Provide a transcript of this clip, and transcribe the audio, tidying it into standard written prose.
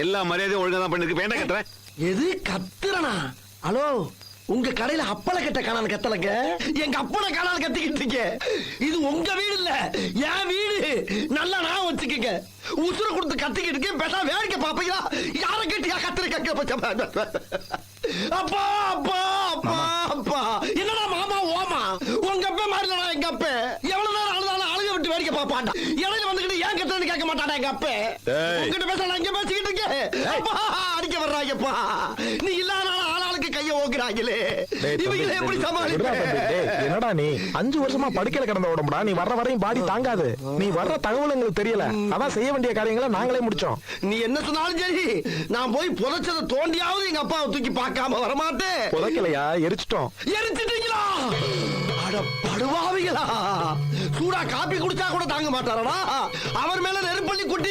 எல்லா மரியாதையும் ஒழுங்கா தான் பண்ணிருக்கு. வேண்டாம் கட்டுறேன். எது கத்துறனா? ஹலோ, உங்க கடையில அப்பள கட்ட காணான்னு கத்தலங்க, எங்க அப்பள காணான்னு கத்திக்கிட்டு இருக்கே. இது உங்க வீடு இல்ல, என் வீடு. நல்லா நான் வச்சுக்கங்க. உசுர கொடுத்து கத்திக்கிட்டு இருக்கேன், பேசா வேடிக்கை பாப்பீங்களா? யார கேட்டியா கத்துறீங்க? அப்பா அப்பா அப்பா அப்பா, என்னடா மாமா ஓமா? உங்க அப்பா மாதிரிடா எங்க அப்ப. எவ்வளவு நேரம் அழுதாலும் அழுக விட்டு வேடிக்கை பாப்பாண்டா. இடையில வந்துகிட்டு ஏன் கத்துறன்னு கேட்க மாட்டாடா எங்க அப்ப. உங்ககிட்ட பேச நான் இங்க பேசிக்கிட்டு இருக்கேன். அப்பா அடிக்க வர்றாங்கப்பா. நீ இல்லாத ஆளாளுக்கு கைய ஓக்குறாங்களே, இவங்களை எப்படி சமாளிப்ப? என்னடா நீ 5 வருஷமா படுக்கையில கிடந்த உடம்புடா. நீ வர்ற வரையும் பாடி தாங்காது. நீ வர்ற தகவல் எங்களுக்கு தெரியல, அதான் செய்ய வேண்டிய காரியங்களை நாங்களே முடிச்சோம். நீ என்ன சொன்னாலும் சரி, நான் போய் புதைச்சதை தோண்டியாவது எங்க அப்பாவை தூக்கி பார்க்காம வரமாட்டேன். புதைக்கலையா, எரிச்சிட்டோம். எரிச்சிட்டீங்களா? அட படுவாவிகளா! சூடா காப்பி குடிச்சா கூட தாங்க மாட்டாரடா. அவர் மேல நெருப்பள்ளி கொட்டி